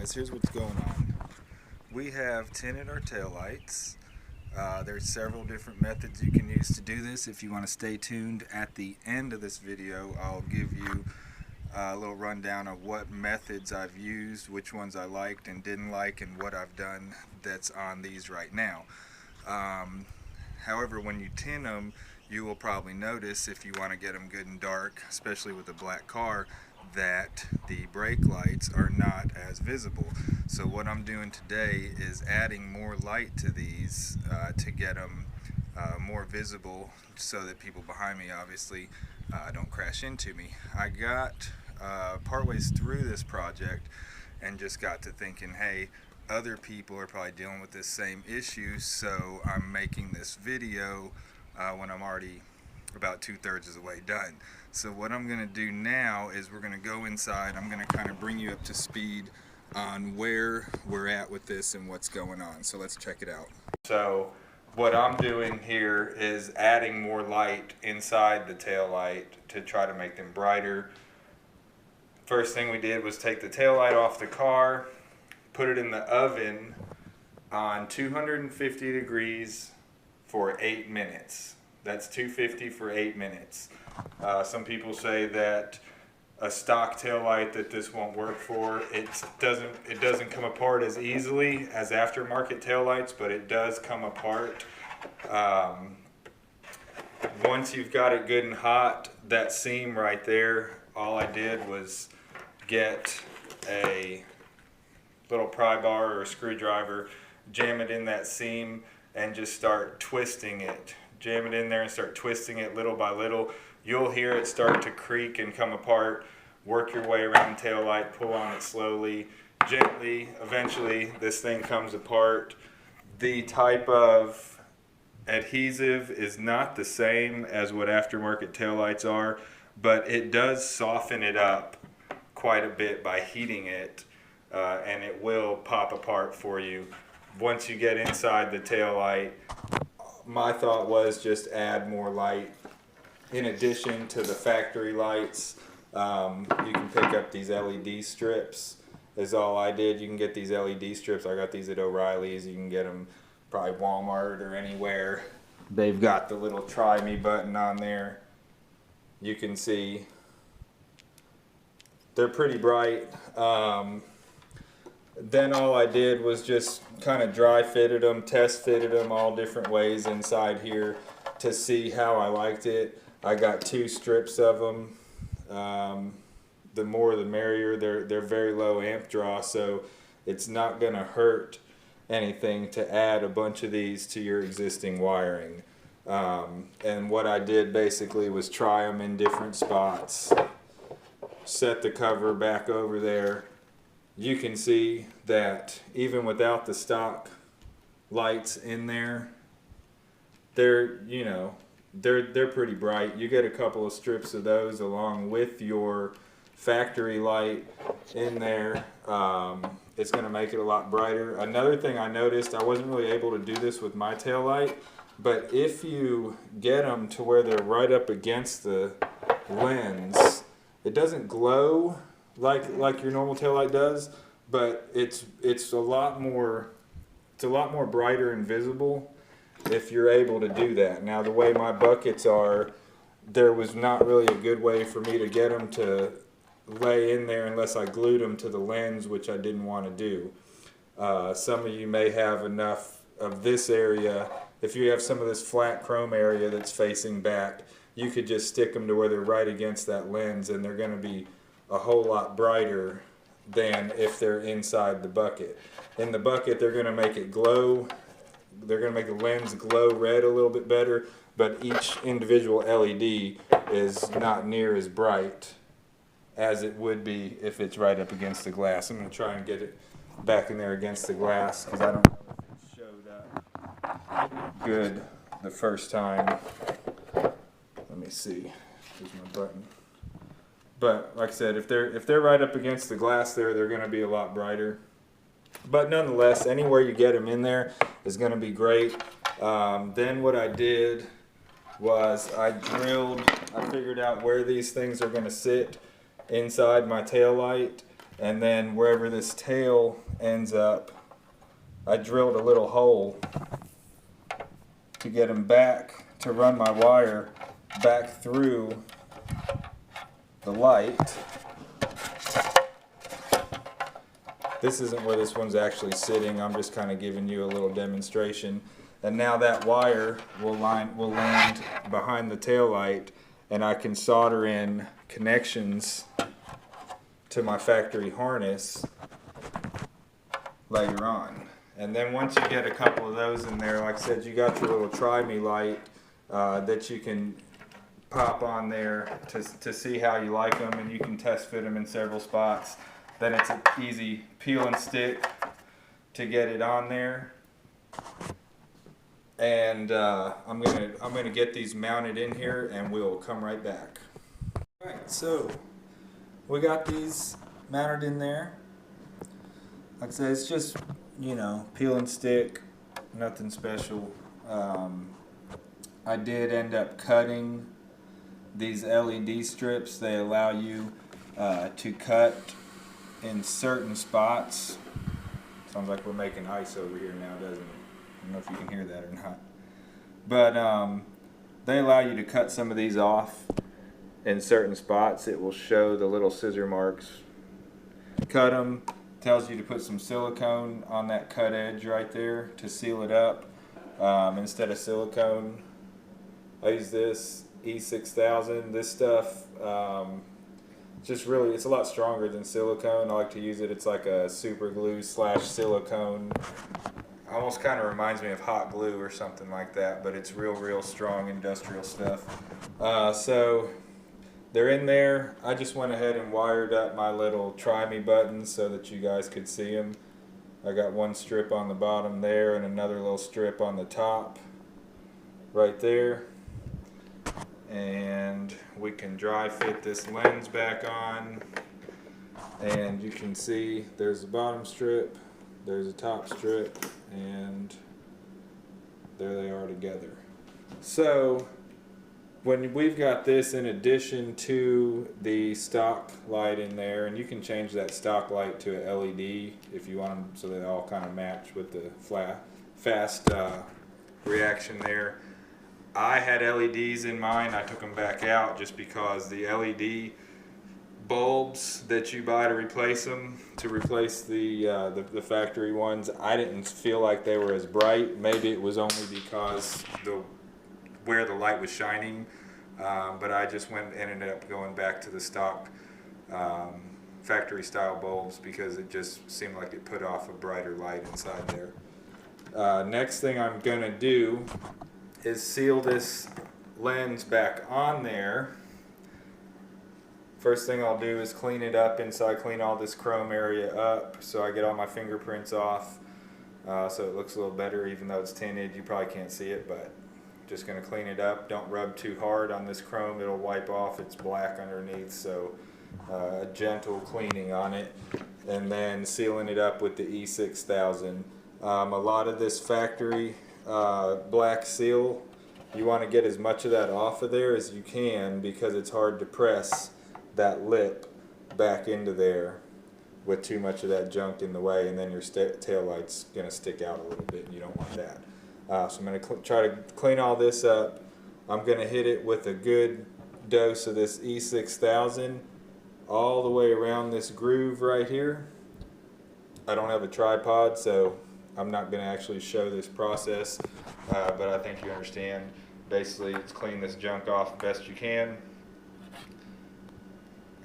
guys, here's what's going on. We have tinted our taillights. There's several different methods you can use to do this. If you want to stay tuned, at the end of this video I'll give you a little rundown of what methods I've used, which ones I liked and didn't like, and what I've done that's on these right now. However, when you tint them, you will probably notice, if you want to get them good and dark, especially with a black car, that the brake lights are not as visible. So what I'm doing today is adding more light to these to get them more visible, so that people behind me obviously don't crash into me. I got partways through this project and just got to thinking, hey, other people are probably dealing with this same issue, so I'm making this video when I'm already about 2/3 of the way done. So what I'm going to do now is we're going to go inside. I'm going to kind of bring you up to speed on where we're at with this and what's going on. So let's check it out. So what I'm doing here is adding more light inside the tail light to try to make them brighter. First thing we did was take the tail light off the car, put it in the oven on 250 degrees for 8 minutes. That's 250 for 8 minutes. Some people say that a stock tail light that this won't work for. It doesn't come apart as easily as aftermarket tail lights, but it does come apart. Once you've got it good and hot, that seam right there, all I did was get a little pry bar or a screwdriver, jam it in that seam, and just start twisting it. Jam it in there and start twisting it little by little. You'll hear it start to creak and come apart. Work your way around the tail light, pull on it slowly, gently. Eventually this thing comes apart. The type of adhesive is not the same as what aftermarket tail lights are, but it does soften it up quite a bit by heating it, and it will pop apart for you once you get inside the tail light. My thought was just add more light in addition to the factory lights. You can pick up these LED strips, is all I did. You can get these LED strips. I got these at O'Reilly's. You can get them probably Walmart or anywhere. They've got the little try me button on there. You can see they're pretty bright. Then all I did was just kind of dry fitted them, test fitted them all different ways inside here to see how I liked it. I got 2 strips of them. The more the merrier. They're very low amp draw, so it's not going to hurt anything to add a bunch of these to your existing wiring. And what I did basically was try them in different spots. Set the cover back over there. You can see that even without the stock lights in there, they're pretty bright. You get a couple of strips of those along with your factory light in there. It's going to make it a lot brighter. Another thing I noticed, I wasn't really able to do this with my tail light, but if you get them to where they're right up against the lens, it doesn't glow like your normal taillight does, but it's a lot more brighter and visible if you're able to do that. Now, the way my buckets are, there was not really a good way for me to get them to lay in there unless I glued them to the lens, which I didn't want to do. Some of you may have enough of this area. If you have some of this flat chrome area that's facing back, you could just stick them to where they're right against that lens, and they're going to be a whole lot brighter than if they're inside the bucket. In the bucket, they're going to make it glow. They're going to make the lens glow red a little bit better, but each individual LED is not near as bright as it would be if it's right up against the glass. I'm going to try and get it back in there against the glass because I don't know if it showed up good the first time. Let me see. Here's my button. But like I said, if they're right up against the glass there, they're going to be a lot brighter. But nonetheless, anywhere you get them in there is going to be great. Then what I did was I figured out where these things are going to sit inside my tail light, And then wherever this tail ends up, I drilled a little hole to get them back, to run my wire back through the light. This isn't where this one's actually sitting, I'm just kind of giving you a little demonstration. And now that wire will land behind the tail light, and I can solder in connections to my factory harness later on. And then once you get a couple of those in there, like I said, you got your little try me light that you can pop on there to see how you like them, and you can test fit them in several spots. Then it's an easy peel and stick to get it on there. And I'm gonna get these mounted in here, and we'll come right back. All right, so we got these mounted in there. Like I said, it's just, you know, peel and stick, nothing special. I did end up cutting these LED strips. They allow you to cut in certain spots. Sounds like we're making ice over here now, doesn't it? I don't know if you can hear that or not. But they allow you to cut some of these off in certain spots. It will show the little scissor marks. Cut them. Tells you to put some silicone on that cut edge right there to seal it up. Instead of silicone, I use this E6000. This stuff, just really, it's a lot stronger than silicone. I like to use it. It's like a super glue / silicone. Almost kind of reminds me of hot glue or something like that, but it's real strong industrial stuff. So they're in there. I just went ahead and wired up my little try me buttons so that you guys could see them. I got one strip on the bottom there and another little strip on the top right there. And we can dry fit this lens back on, and you can see there's a bottom strip, there's a top strip, and there they are together. So when we've got this in addition to the stock light in there, and you can change that stock light to a LED if you want them so they all kind of match with the fast reaction there. I had LEDs in mine. I took them back out just because the LED bulbs that you buy to replace them, to replace the factory ones, I didn't feel like they were as bright. Maybe it was only because where the light was shining, but I just ended up going back to the stock factory style bulbs because it just seemed like it put off a brighter light inside there. Next thing I'm gonna do is seal this lens back on there. First thing I'll do is clean it up inside, clean all this chrome area up so I get all my fingerprints off, so it looks a little better even though it's tinted. You probably can't see it, but just going to clean it up. Don't rub too hard on this chrome, it'll wipe off. It's black underneath, so a gentle cleaning on it, and then sealing it up with the E6000. A lot of this factory black seal, you want to get as much of that off of there as you can because it's hard to press that lip back into there with too much of that junk in the way, and then your tail light's going to stick out a little bit, and you don't want that. So I'm going to try to clean all this up. I'm going to hit it with a good dose of this E6000 all the way around this groove right here. I don't have a tripod, so I'm not going to actually show this process, but I think you understand. Basically, it's clean this junk off the best you can.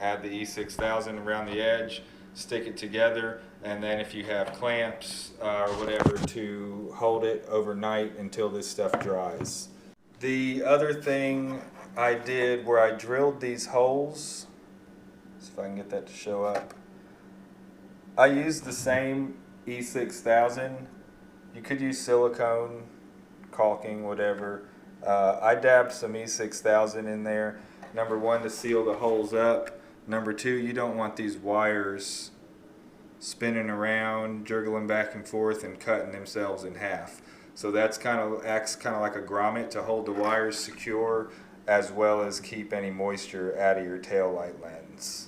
Add the E6000 around the edge, stick it together, and then if you have clamps or whatever, to hold it overnight until this stuff dries. The other thing I did where I drilled these holes, see if I can get that to show up. I used the same E6000. You could use silicone, caulking, whatever. I dabbed some E6000 in there. Number one, to seal the holes up. Number two, you don't want these wires spinning around, jiggling back and forth, and cutting themselves in half. So that's acts kind of like a grommet to hold the wires secure, as well as keep any moisture out of your tail light lens.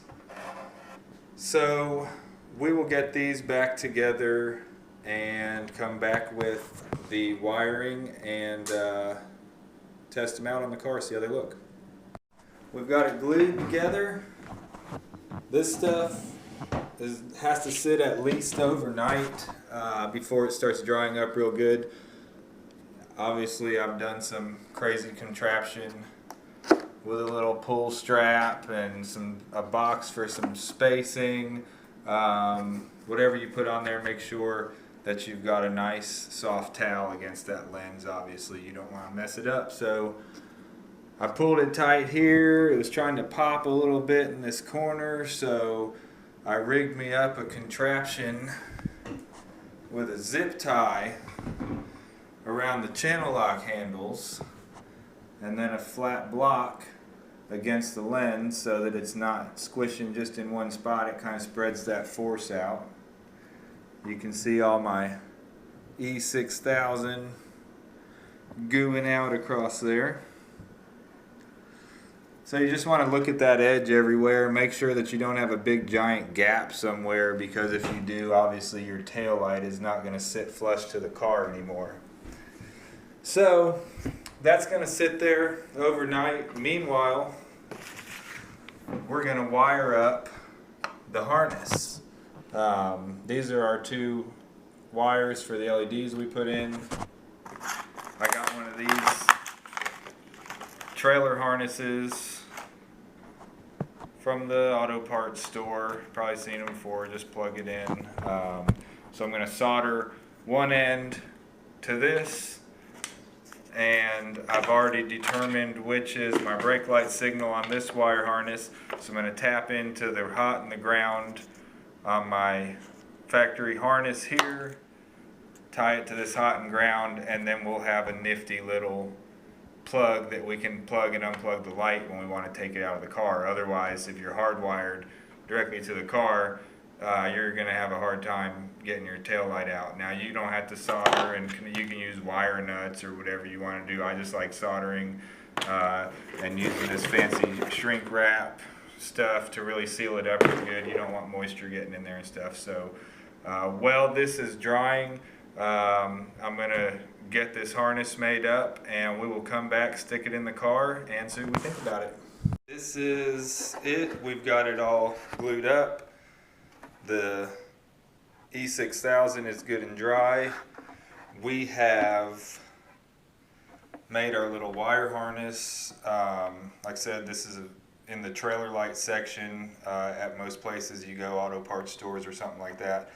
So we will get these back together and come back with the wiring and test them out on the car, see how they look. We've got it glued together. This stuff has to sit at least overnight before it starts drying up real good. Obviously I've done some crazy contraption with a little pull strap and a box for some spacing. Whatever you put on there, make sure that you've got a nice soft towel against that lens. Obviously you don't want to mess it up. So I pulled it tight here. It was trying to pop a little bit in this corner, so I rigged me up a contraption with a zip tie around the channel lock handles and then a flat block against the lens so that it's not squishing just in one spot. It kind of spreads that force out. You can see all my E6000 gooing out across there. So you just want to look at that edge everywhere. Make sure that you don't have a big giant gap somewhere, because if you do, obviously your tail light is not going to sit flush to the car anymore. So that's going to sit there overnight. Meanwhile, we're going to wire up the harness. These are our 2 wires for the LEDs we put in. I got one of these trailer harnesses from the auto parts store. Probably seen them before. Just plug it in. So I'm going to solder one end to this, and I've already determined which is my brake light signal on this wire harness. So I'm going to tap into the hot and the ground on my factory harness here, tie it to this hot and ground, and then we'll have a nifty little plug that we can plug and unplug the light when we want to take it out of the car. Otherwise, if you're hardwired directly to the car, you're going to have a hard time getting your tail light out. Now, you don't have to solder, and you can use wire nuts or whatever you want to do. I just like soldering and using this fancy shrink wrap stuff to really seal it up real good. You don't want moisture getting in there and stuff. So while this is drying, I'm going to get this harness made up, and we will come back, stick it in the car, and see what we think about it. This is it. We've got it all glued up. The E6000 is good and dry. We have made our little wire harness. Like I said, this is in the trailer light section at most places you go, auto parts stores or something like that.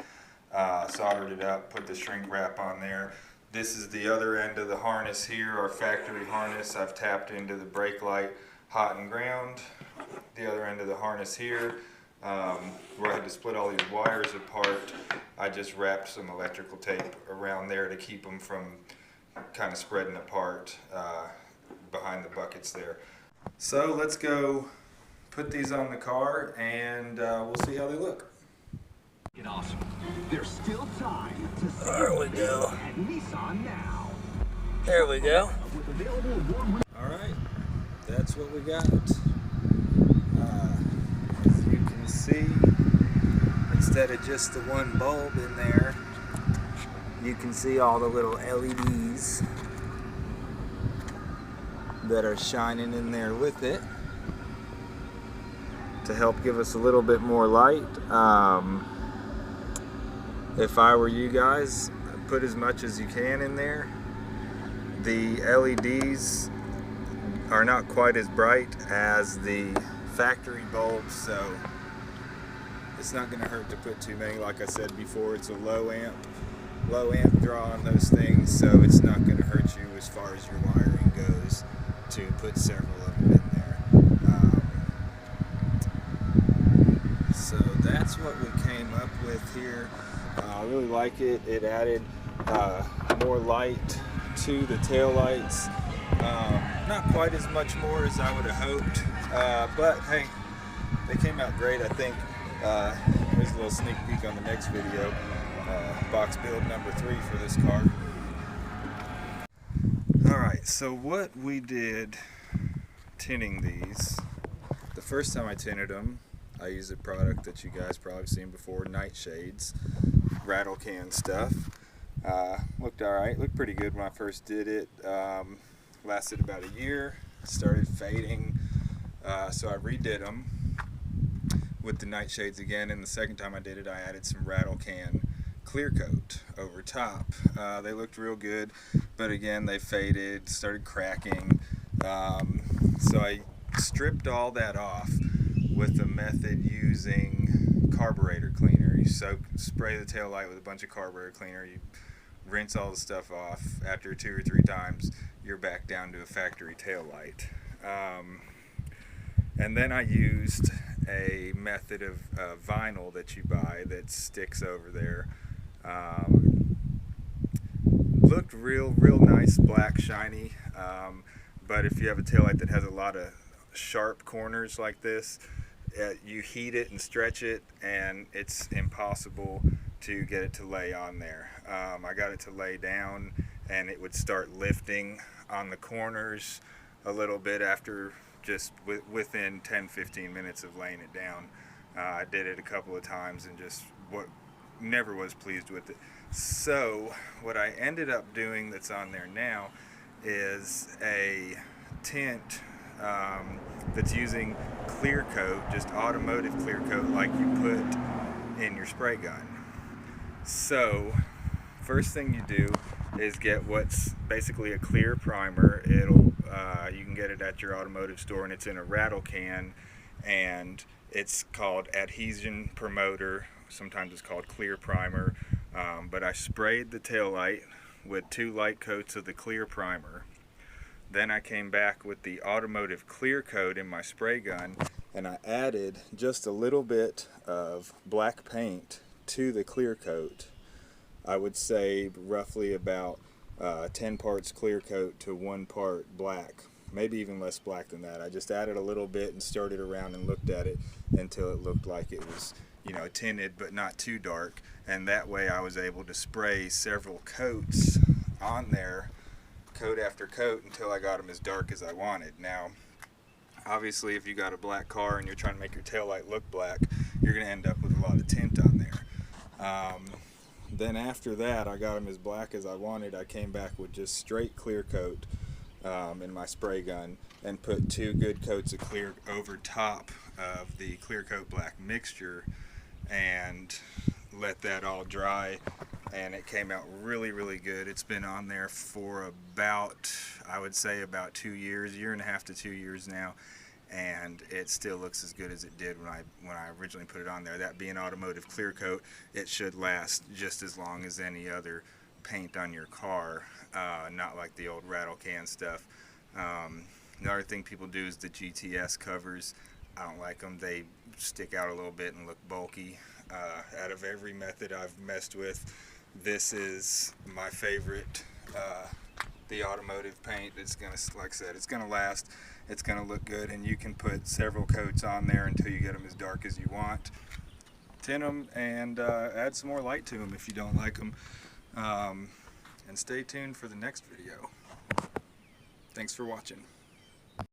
Soldered it up, put the shrink wrap on there. This is the other end of the harness here, our factory harness. I've tapped into the brake light, hot and ground. The other end of the harness here, where I had to split all these wires apart, I just wrapped some electrical tape around there to keep them from kind of spreading apart behind the buckets there. So let's go put these on the car, and we'll see how they look. Awesome. There's still time to There we go. at Nissan now. There we go. Alright, that's what we got. As you can see, instead of just the one bulb in there, you can see all the little LEDs that are shining in there with it to help give us a little bit more light. If I were you guys, I'd put as much as you can in there. The LEDs are not quite as bright as the factory bulbs, so it's not going to hurt to put too many. Like I said before, it's a low amp draw on those things, so it's not going to hurt you as far as your wiring goes to put several of them in there. So that's what we came up with here. I really like it. It added more light to the tail lights. Not quite as much more as I would have hoped, but hey, they came out great. I think here's a little sneak peek on the next video. Box build number 3 for this car. Alright, so what we did tinting these, the first time I tinted them, I use a product that you guys probably seen before, nightshades, rattle can stuff. Looked alright, looked pretty good when I first did it. Lasted about a year, started fading, so I redid them with the nightshades again, and the second time I did it I added some rattle can clear coat over top. They looked real good, but again they faded, started cracking, so I stripped all that off with a method using carburetor cleaner. You spray the tail light with a bunch of carburetor cleaner, you rinse all the stuff off. After 2 or 3 times you're back down to a factory tail light. And then I used a method of vinyl that you buy that sticks over there. Looked real nice, black, shiny, but if you have a taillight that has a lot of sharp corners like this, you heat it and stretch it and it's impossible to get it to lay on there. I got it to lay down and it would start lifting on the corners a little bit after just within 10-15 minutes of laying it down. I did it a couple of times and just never was pleased with it. So what I ended up doing that's on there now is a tint that's using clear coat, just automotive clear coat like you put in your spray gun. So first thing you do is get what's basically a clear primer. You can get it at your automotive store and it's in a rattle can, and it's called adhesion promoter. Sometimes it's called clear primer, but I sprayed the taillight with 2 light coats of the clear primer. Then I came back with the automotive clear coat in my spray gun and I added just a little bit of black paint to the clear coat. I would say roughly about 10 parts clear coat to 1 part black, maybe even less black than that. I just added a little bit and stirred it around and looked at it until it looked like it was, tinted but not too dark, and that way I was able to spray several coats on there, coat after coat, until I got them as dark as I wanted. Now obviously if you got a black car and you're trying to make your taillight look black, you're going to end up with a lot of tint on there. Then after that I got them as black as I wanted. I came back with just straight clear coat in my spray gun and put 2 good coats of clear over top of the clear coat black mixture and let that all dry, and it came out really good. It's been on there for about, I would say about 2 years, 1.5 to 2 years now, and it still looks as good as it did when I originally put it on there. That being automotive clear coat, it should last just as long as any other paint on your car, not like the old rattle can stuff. Another thing people do is the GTS covers. I don't like them. They stick out a little bit and look bulky. Out of every method I've messed with, this is my favorite. The automotive paint, it's gonna, like I said, it's gonna last, it's gonna look good, and you can put several coats on there until you get them as dark as you want. Tint them and add some more light to them if you don't like them. And stay tuned for the next video. Thanks for watching.